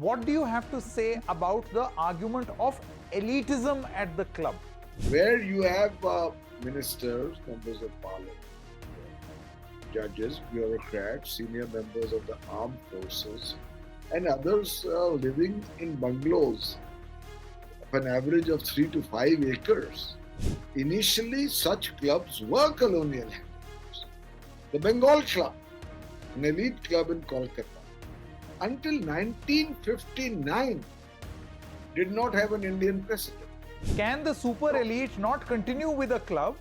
what do you have to say about the argument of elitism at the club? Where you have ministers, members of parliament, judges, bureaucrats, senior members of the armed forces, and others living in bungalows of an average of 3 to 5 acres. Initially, such clubs were colonial hangovers. The Bengal Club, an elite club in Kolkata, until 1959 did not have an Indian president. Can the super elite not continue with a club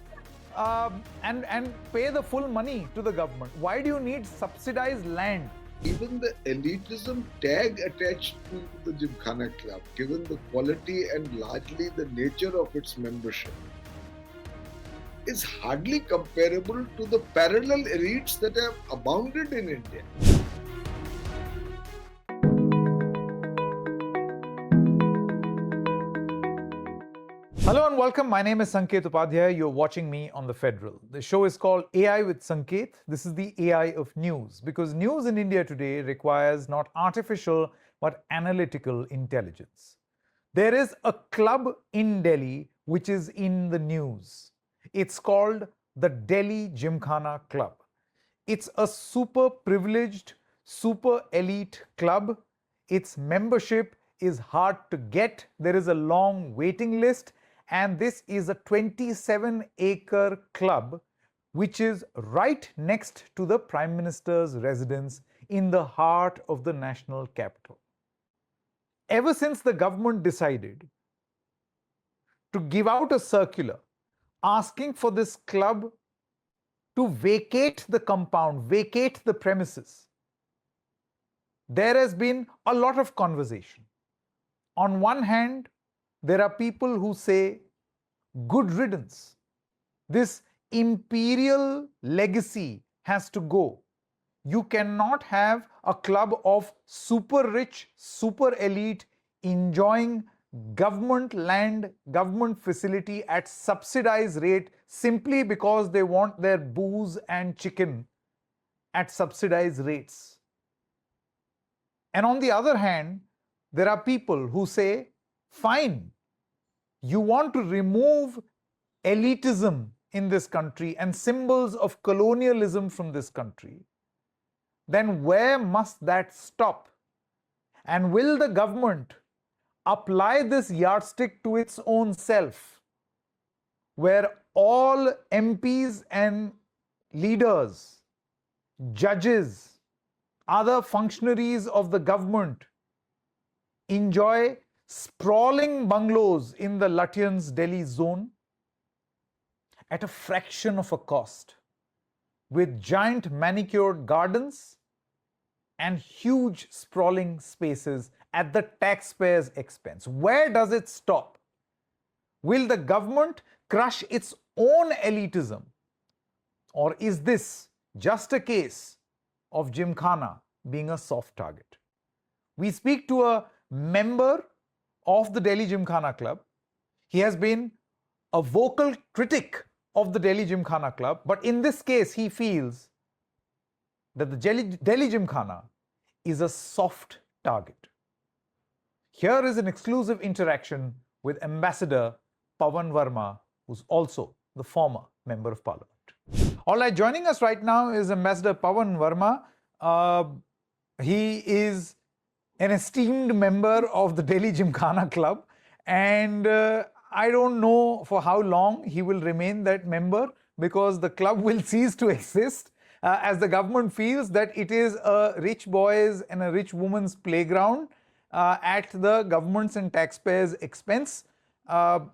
and pay the full money to the government? Why do you need subsidized land? Even the elitism tag attached to the Gymkhana Club, given the quality and largely the nature of its membership, is hardly comparable to the parallel elites that have abounded in India. Hello and welcome. My name is Sanket Upadhyay. You're watching me on The Federal. The show is called AI with Sanket. This is the AI of news because news in India today requires not artificial but analytical intelligence. There is a club in Delhi which is in the news. It's called the Delhi Gymkhana Club. It's a super privileged, super elite club. Its membership is hard to get. There is a long waiting list. And this is a 27-acre club which is right next to the Prime Minister's residence in the heart of the national capital. Ever since the government decided to give out a circular asking for this club to vacate the compound, vacate the premises, there has been a lot of conversation. On one hand, there are people who say, good riddance. This imperial legacy has to go. You cannot have a club of super rich, super elite enjoying government land, government facility at subsidized rate simply because they want their booze and chicken at subsidized rates. And on the other hand, there are people who say, fine, you want to remove elitism in this country and symbols of colonialism from this country, then where must that stop? And will the government apply this yardstick to its own self, where all MPs and leaders, judges, other functionaries of the government enjoy sprawling bungalows in the Lutyens Delhi zone at a fraction of a cost, with giant manicured gardens and huge sprawling spaces at the taxpayer's expense? Where does it stop? Will the government crush its own elitism? Or is this just a case of Gymkhana being a soft target? We speak to a member of the Delhi Gymkhana Club. He has been a vocal critic of the Delhi Gymkhana Club, but in this case, he feels that the Delhi Gymkhana is a soft target. Here is an exclusive interaction with Ambassador Pavan Varma, who's also the former Member of Parliament. All right, joining us right now is Ambassador Pavan Varma. He is an esteemed member of the Delhi Gymkhana Club, and I don't know for how long he will remain that member, because the club will cease to exist as the government feels that it is a rich boys and a rich woman's playground at the government's and taxpayers' expense.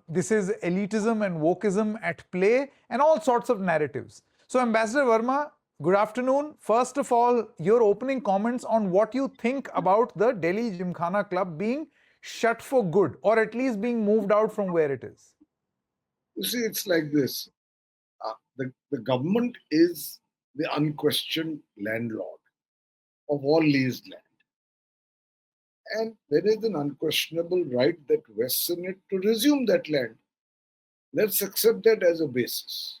This is elitism and wokeism at play and all sorts of narratives. So, Ambassador Varma, good afternoon. First of all, your opening comments on what you think about the Delhi Gymkhana Club being shut for good, or at least being moved out from where it is. You see, it's like this. The government is the unquestioned landlord of all leased land. And there is an unquestionable right that vests in it to resume that land. Let's accept that as a basis.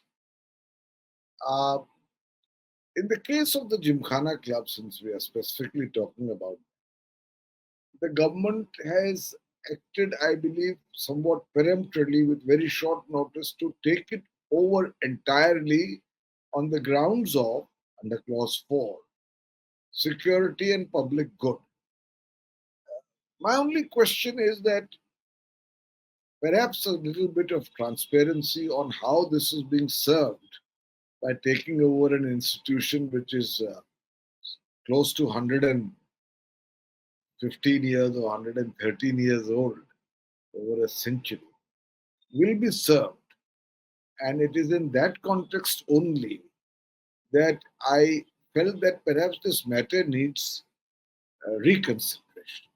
In the case of the Gymkhana Club, since we are specifically talking about, the government has acted, I believe, somewhat peremptorily with very short notice to take it over entirely on the grounds of, under clause 4, security and public good. My only question is that perhaps a little bit of transparency on how this is being served by taking over an institution which is close to 115 years or 113 years old, over a century, will be served. And it is in that context only that I felt that perhaps this matter needs reconsideration.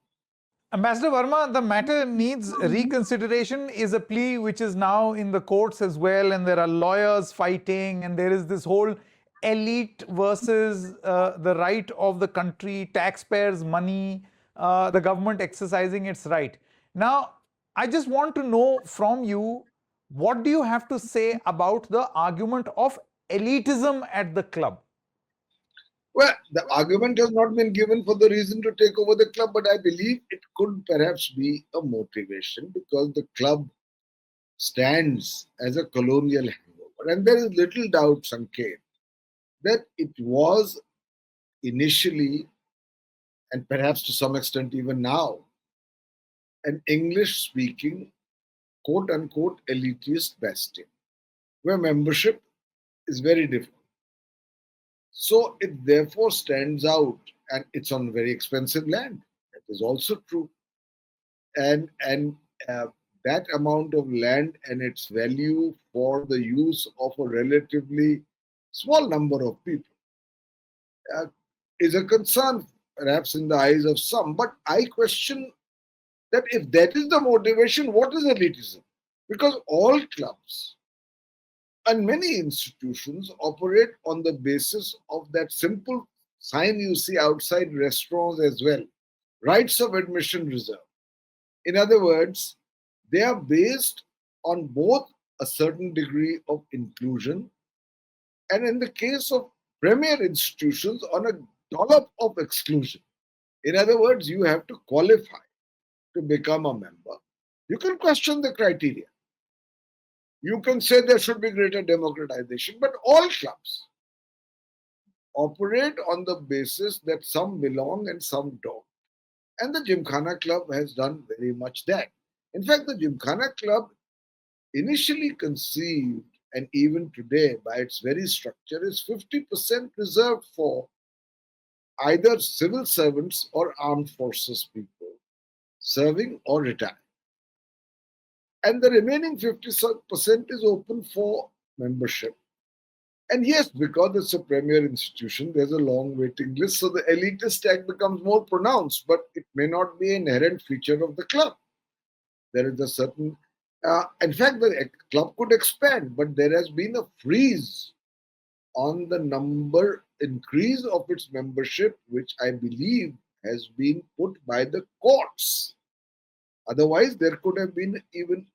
Ambassador Varma, the matter needs reconsideration is a plea which is now in the courts as well, and there are lawyers fighting, and there is this whole elite versus the right of the country, taxpayers' money, the government exercising its right. Now, I just want to know from you, what do you have to say about the argument of elitism at the club? Well, the argument has not been given for the reason to take over the club, but I believe it could perhaps be a motivation because the club stands as a colonial hangover. And there is little doubt, Sanket, that it was initially, and perhaps to some extent even now, an English speaking, quote unquote, elitist bastion, where membership is very different. So it therefore stands out, and it's on very expensive land. That is also true. And that amount of land and its value for the use of a relatively small number of people uh, is a concern, perhaps in the eyes of some. But I question that if that is the motivation, what is elitism? Because all clubs and many institutions operate on the basis of that simple sign you see outside restaurants as well, rights of admission reserved. In other words, they are based on both a certain degree of inclusion and, in the case of premier institutions, on a dollop of exclusion. In other words, you have to qualify to become a member. You can question the criteria. You can say there should be greater democratization, but all clubs operate on the basis that some belong and some don't. And the Gymkhana Club has done very much that. In fact, the Gymkhana Club, initially conceived and even today by its very structure, is 50% reserved for either civil servants or armed forces people serving or retired. And the remaining 50% is open for membership. And yes, because it's a premier institution, there's a long waiting list, so the elitist tag becomes more pronounced, but it may not be an inherent feature of the club. There is a certain, in fact, the club could expand, but there has been a freeze on the number increase of its membership, which I believe has been put by the courts. Otherwise, there could have been even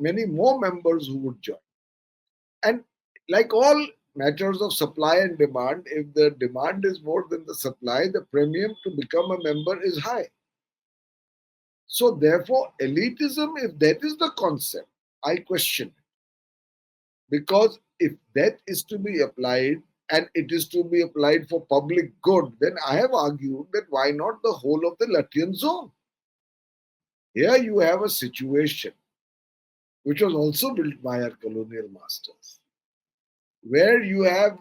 many more members who would join. And like all matters of supply and demand, if the demand is more than the supply, the premium to become a member is high. So, therefore, elitism, if that is the concept, I question it. Because if that is to be applied and it is to be applied for public good, then I have argued that why not the whole of the Lutyens zone? Here you have a situation which was also built by our colonial masters, where you have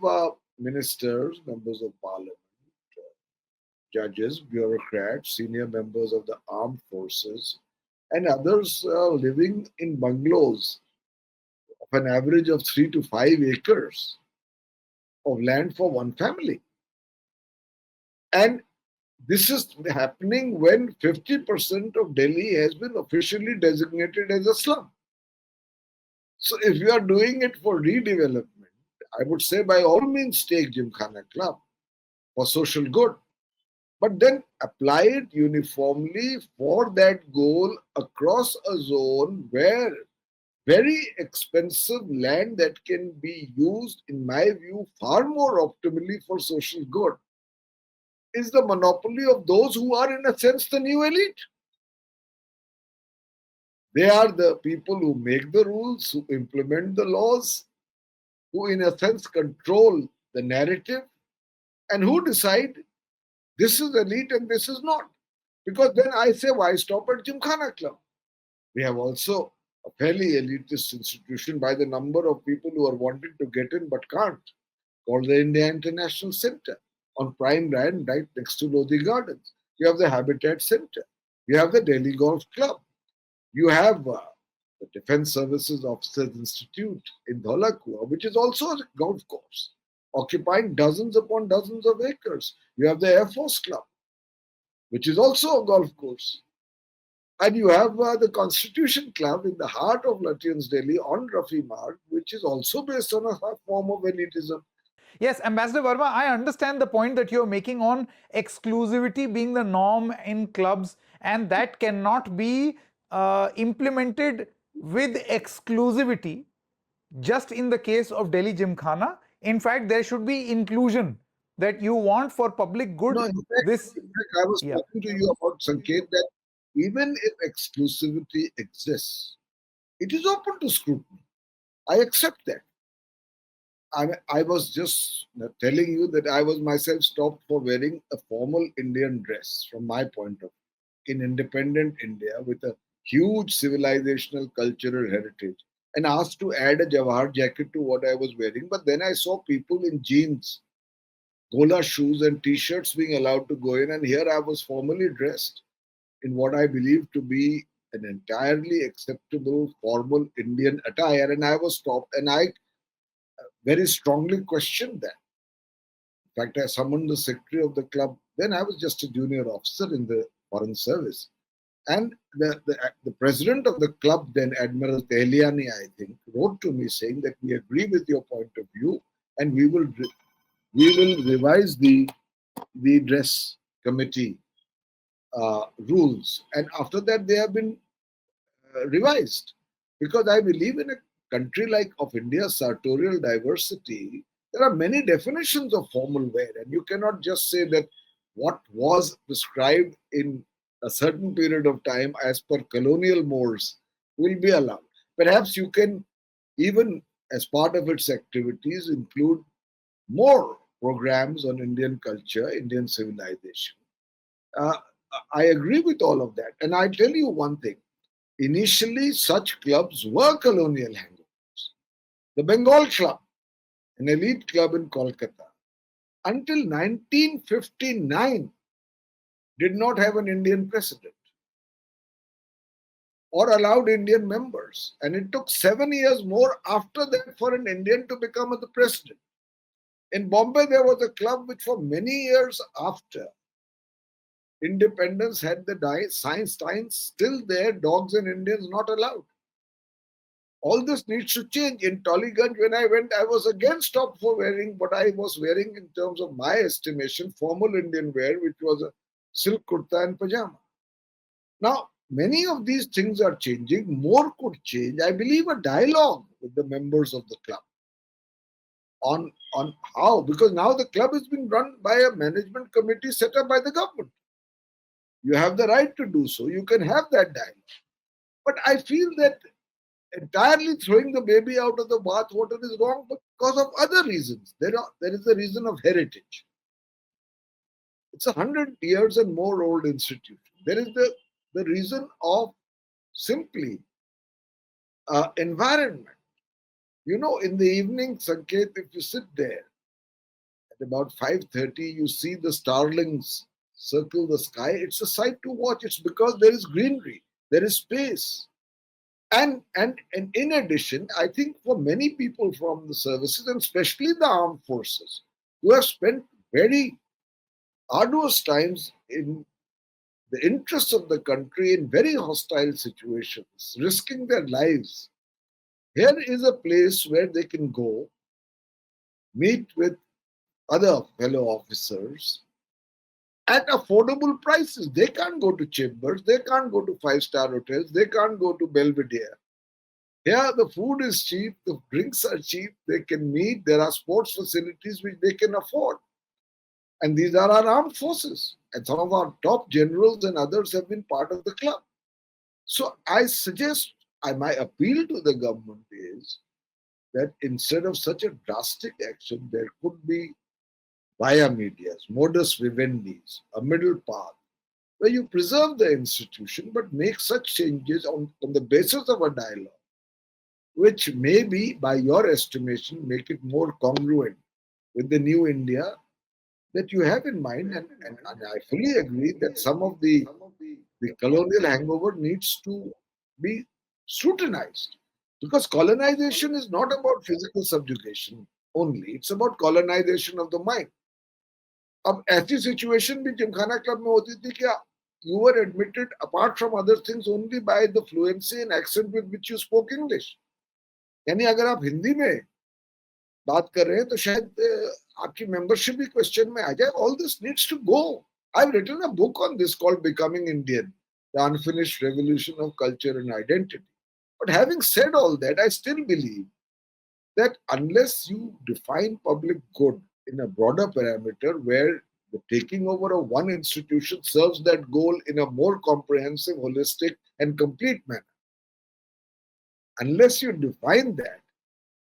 ministers, members of parliament, judges, bureaucrats, senior members of the armed forces, and others living in bungalows of an average of 3 to 5 acres of land for one family. And this is happening when 50% of Delhi has been officially designated as a slum. So if you are doing it for redevelopment, I would say by all means take Gymkhana Club for social good, but then apply it uniformly for that goal across a zone where very expensive land that can be used, in my view, far more optimally for social good is the monopoly of those who are, in a sense, the new elite. They are the people who make the rules, who implement the laws, who, in a sense, control the narrative, and who decide this is elite and this is not. Because then I say, why stop at Gymkhana Club? We have also a fairly elitist institution by the number of people who are wanting to get in but can't, called the India International Center on Prime Land right next to Lodi Gardens. You have the Habitat Center. You have the Delhi Golf Club. You have the Defense Services Officers Institute in Dholakua, which is also a golf course, occupying dozens upon dozens of acres. You have the Air Force Club, which is also a golf course. And you have the Constitution Club in the heart of Lutyens Delhi on Rafi Marg, which is also based on a form of elitism. Yes, Ambassador Varma, I understand the point that you're making on exclusivity being the norm in clubs, and that cannot be implemented with exclusivity just in the case of Delhi Gymkhana. In fact, there should be inclusion that you want for public good. No, in fact, I was Yeah. talking to you about Sanket that even if exclusivity exists, it is open to scrutiny. I accept that. I was just telling you that I was myself stopped for wearing a formal Indian dress from my point of view in independent India with a huge civilizational cultural heritage and asked to add a Jawahar jacket to what I was wearing. But then I saw people in jeans, gola shoes, and t shirts being allowed to go in, and here I was formally dressed in what I believe to be an entirely acceptable formal Indian attire, and I was stopped, and I very strongly questioned that. In fact, I summoned the secretary of the club. Then I was just a junior officer in the foreign service. And the president of the club, then Admiral Tehliani, I think, wrote to me saying that we agree with your point of view and we will revise the dress committee rules. And after that, they have been revised because I believe in a country like of India's sartorial diversity, there are many definitions of formal wear, and you cannot just say that what was prescribed in a certain period of time as per colonial molds will be allowed. Perhaps you can even, as part of its activities, include more programs on Indian culture, Indian civilization. Uh, I agree with all of that. And I tell you one thing. Initially, such clubs were colonial hangovers. The Bengal Club, an elite club in Kolkata, until 1959 did not have an Indian president or allowed Indian members. And it took 7 years more after that for an Indian to become the president. In Bombay, there was a club which, for many years after independence, had the signs still there, dogs and Indians not allowed. All this needs to change. In Tollygunj, when I went, I was again stopped for wearing what I was wearing in terms of my estimation, formal Indian wear, which was a silk kurta and pajama. Now, many of these things are changing. More could change. I believe a dialogue with the members of the club on how, because now the club is being run by a management committee set up by the government. You have the right to do so. You can have that dialogue. But I feel that entirely throwing the baby out of the bathwater is wrong because of other reasons. There is a reason of heritage. It's 100 years and more old institution. There is the reason of simply environment. You know, in the evening, Sanket, if you sit there at about 5:30, you see the starlings circle the sky. It's a sight to watch. It's because there is greenery, there is space. And in addition, I think for many people from the services, and especially the armed forces, who have spent very arduous times in the interests of the country in very hostile situations, risking their lives, here is a place where they can go, meet with other fellow officers at affordable prices. They can't go to chambers, they can't go to five-star hotels, they can't go to Belvedere. Here, the food is cheap, the drinks are cheap, they can meet, there are sports facilities which they can afford. And these are our armed forces. And some of our top generals and others have been part of the club. So I suggest, my appeal to the government is that instead of such a drastic action, there could be via medias, modus vivendi, a middle path, where you preserve the institution but make such changes on the basis of a dialogue, which may be, by your estimation, make it more congruent with the new India that you have in mind. And I fully agree that some of the colonial hangover needs to be scrutinized. Because colonization is not about physical subjugation only, it's about colonization of the mind. अब ऐसी situation भी Gymkhana club में होती थी कि you were admitted apart from other things only by the fluency and accent with which you spoke English. यानी अगर आप हिंदी में बात कर रहे हैं तो शायद आपकी मेंबरशिप भी क्वेश्चन में आ जाए. All this needs to go. I've written a book on this called Becoming Indian, The Unfinished Revolution of Culture and Identity. But having said all that, I still believe that unless you define public good in a broader parameter where the taking over of one institution serves that goal in a more comprehensive, holistic, and complete manner, unless you define that,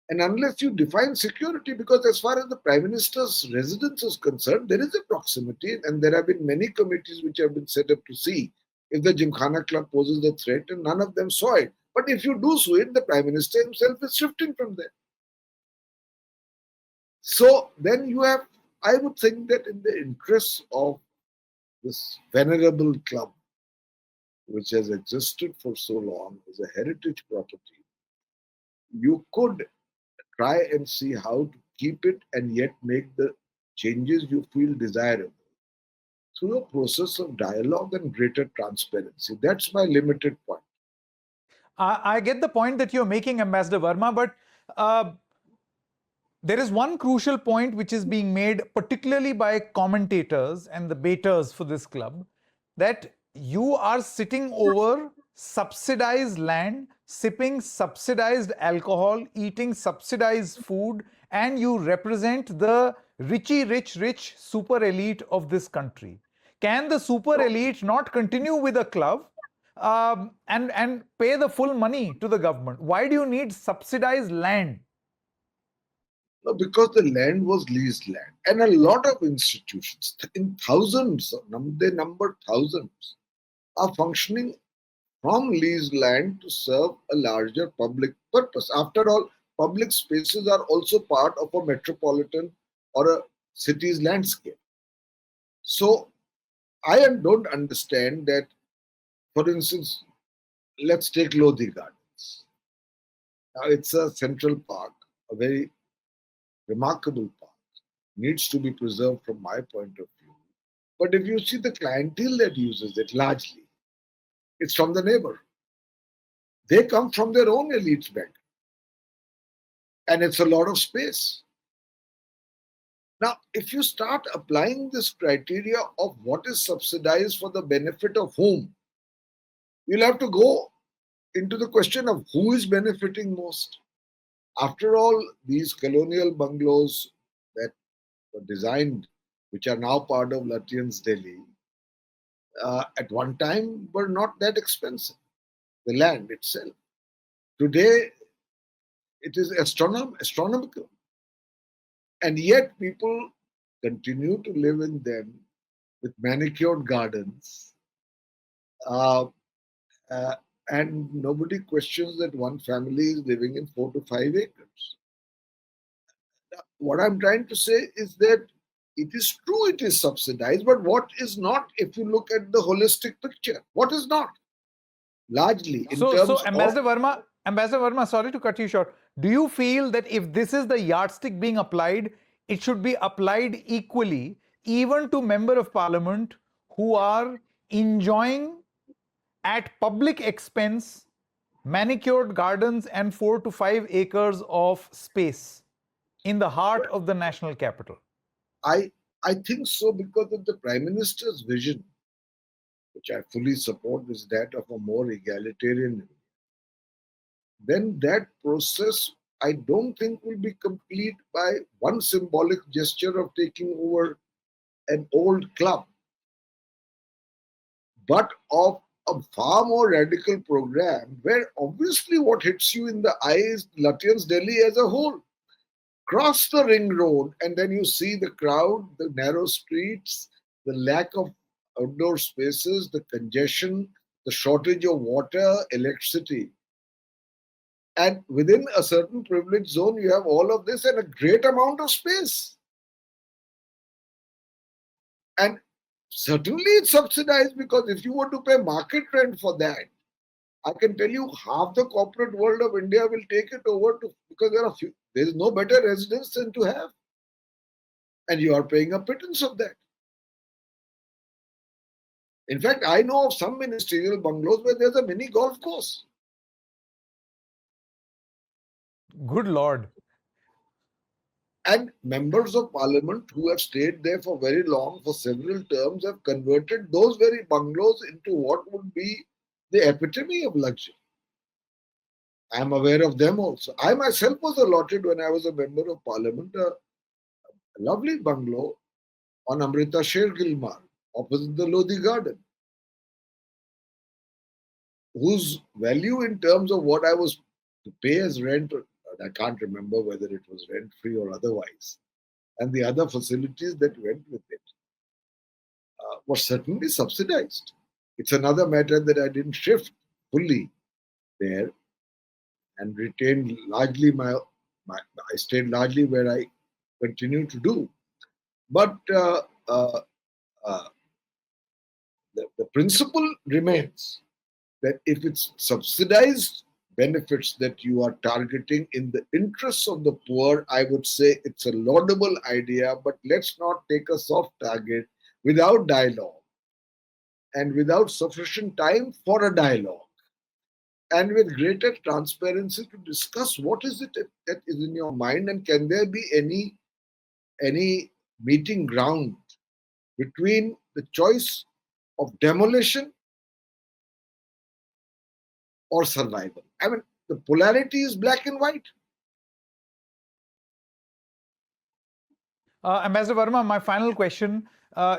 and unless you define security, because as far as the Prime Minister's residence is concerned, there is a proximity, and there have been many committees which have been set up to see if the Gymkhana Club poses a threat, and none of them saw it. But if you do see it, the Prime Minister himself is shifting from there. So then you have, I would think that in the interests of this venerable club, which has existed for so long as a heritage property, you could try and see how to keep it and yet make the changes you feel desirable through a process of dialogue and greater transparency. That's my limited point. I get the point that you're making, Ambassador Varma, but there is one crucial point which is being made, particularly by commentators and the baiters for this club, that you are sitting over subsidized land, sipping subsidized alcohol, eating subsidized food, and you represent the rich super elite of this country. Can the super elite not continue with a club and pay the full money to the government? Why do you need subsidized land? No, because the land was leased land. And a lot of institutions, in thousands, they number thousands, are functioning from leased land to serve a larger public purpose. After all, public spaces are also part of a metropolitan or a city's landscape. So I don't understand that, for instance, let's take Lodhi Gardens. Now it's a central park, a very remarkable park, needs to be preserved from my point of view. But if you see the clientele that uses it largely, it's from the neighbor. They come from their own elite background. And it's a lot of space. Now, if you start applying this criteria of what is subsidized for the benefit of whom, you'll have to go into the question of who is benefiting most. After all, these colonial bungalows that were designed, which are now part of Lutyens Delhi, at one time were not that expensive, the land itself. Today, it is astronomical. And yet people continue to live in them with manicured gardens. Uh, and nobody questions that one family is living in 4 to 5 acres. What I'm trying to say is that it is true it is subsidized, but what is not, if you look at the holistic picture, what is not? Largely in terms So, of. Ambassador Varma, sorry to cut you short. Do you feel that if this is the yardstick being applied, it should be applied equally, even to member of parliament who are enjoying at public expense manicured gardens and 4 to 5 acres of space in the heart of the national capital? I think so, because of the Prime Minister's vision, which I fully support, is that of a more egalitarian, then that process I don't think will be complete by one symbolic gesture of taking over an old club, but of a far more radical program where obviously what hits you in the eye is Lutyens Delhi as a whole. Cross the ring road and then you see the crowd, the narrow streets, the lack of outdoor spaces, the congestion, the shortage of water, electricity. And within a certain privileged zone, you have all of this and a great amount of space. And certainly it's subsidized because if you were to pay market rent for that, I can tell you half the corporate world of India will take it over to because there is no better residence than to have. And you are paying a pittance of that. In fact, I know of some ministerial bungalows where there's a mini golf course. Good Lord. And members of parliament who have stayed there for very long, for several terms, have converted those very bungalows into what would be the epitome of luxury. I am aware of them also. I myself was allotted when I was a member of parliament a lovely bungalow on Amrita Sher Gilmar, opposite the Lodi Garden, whose value in terms of what I was to pay as rent, I can't remember whether it was rent free or otherwise, and the other facilities that went with it was certainly subsidized. It's another matter that I didn't shift fully there and retained largely I stayed largely where I continue to do. But uh, the principle remains that if it's subsidized benefits that you are targeting in the interests of the poor, I would say it's a laudable idea, but let's not take a soft target without dialogue and without sufficient time for a dialogue and with greater transparency to discuss what is it that is in your mind and can there be any meeting ground between the choice of demolition or survival. I mean, the polarity is black and white. Ambassador Varma, my final question.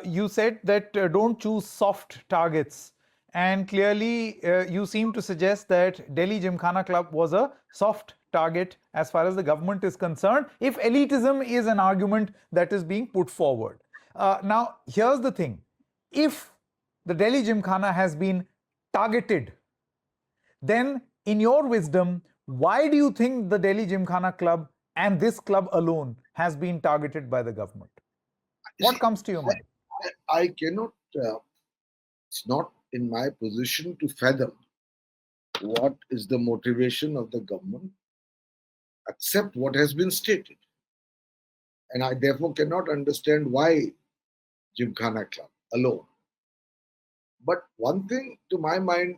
You said that don't choose soft targets. And clearly, you seem to suggest that Delhi Gymkhana Club was a soft target as far as the government is concerned, if elitism is an argument that is being put forward. Now, here's the thing. If the Delhi Gymkhana has been targeted, then in your wisdom, why do you think the Delhi Gymkhana Club and this club alone has been targeted by the government? What comes to your mind? I cannot, it's not in my position to fathom what is the motivation of the government, except what has been stated. And I therefore cannot understand why Gymkhana Club alone. But one thing to my mind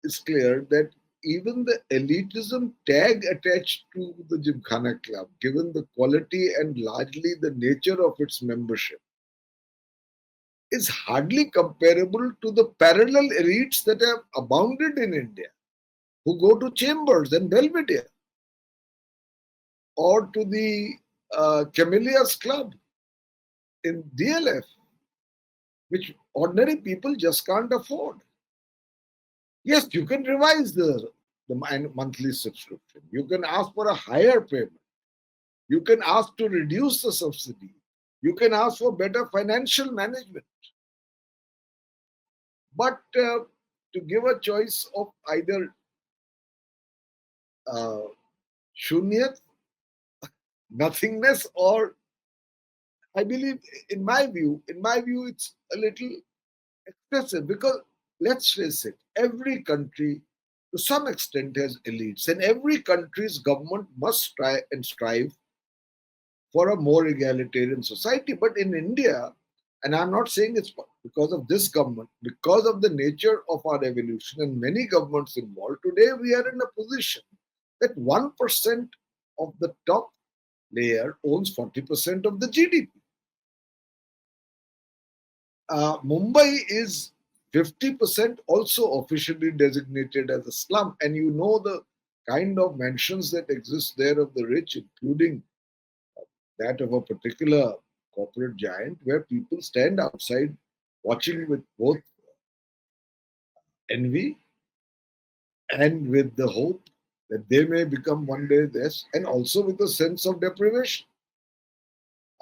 is clear that even the elitism tag attached to the Gymkhana Club, given the quality and largely the nature of its membership, is hardly comparable to the parallel elites that have abounded in India, who go to Chambers and Belvedere, or to the Camellias Club in DLF, which ordinary people just can't afford. Yes, you can revise the monthly subscription. You can ask for a higher payment. You can ask to reduce the subsidy. You can ask for better financial management. But to give a choice of either shunyat, nothingness, or I believe, in my view, it's a little excessive because let's face it, every country to some extent has elites, and every country's government must try and strive for a more egalitarian society. But in India, and I'm not saying it's because of this government, because of the nature of our evolution and many governments involved, today we are in a position that 1% of the top layer owns 40% of the GDP. Mumbai is 50% also officially designated as a slum, and you know the kind of mansions that exist there of the rich, including that of a particular corporate giant where people stand outside watching with both envy and with the hope that they may become one day this, and also with a sense of deprivation.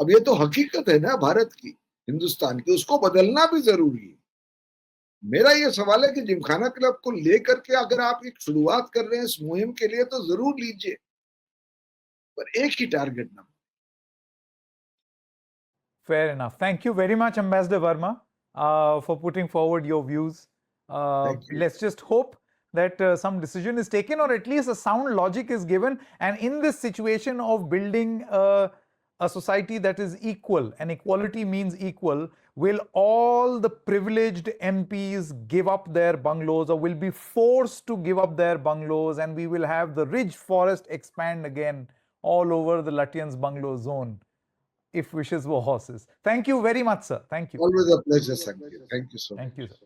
अब ये तो हकीकत है ना भारत की, हिंदुस्तान की, उसको बदलना भी जरूरी है. मेरा ये सवाल है कि जिमखाना क्लब को लेकर के अगर आप एक शुरुआत कर रहे हैं इस मुहिम के लिए तो जरूर लीजिए, पर एक ही टारगेट ना. Fair enough. Thank you very much, Ambassador Varma, for putting forward your views. Thank you. Let's just hope that some decision is taken, or at least a sound logic is given. And in this situation of building a society that is equal, and equality means equal, will all the privileged MPs give up their bungalows, or will be forced to give up their bungalows, and we will have the ridge forest expand again all over the Lutyens bungalow zone, if wishes were horses. Thank you very much, sir. Thank you. Always a pleasure, Sanket. Thank you so much. Thank you, sir.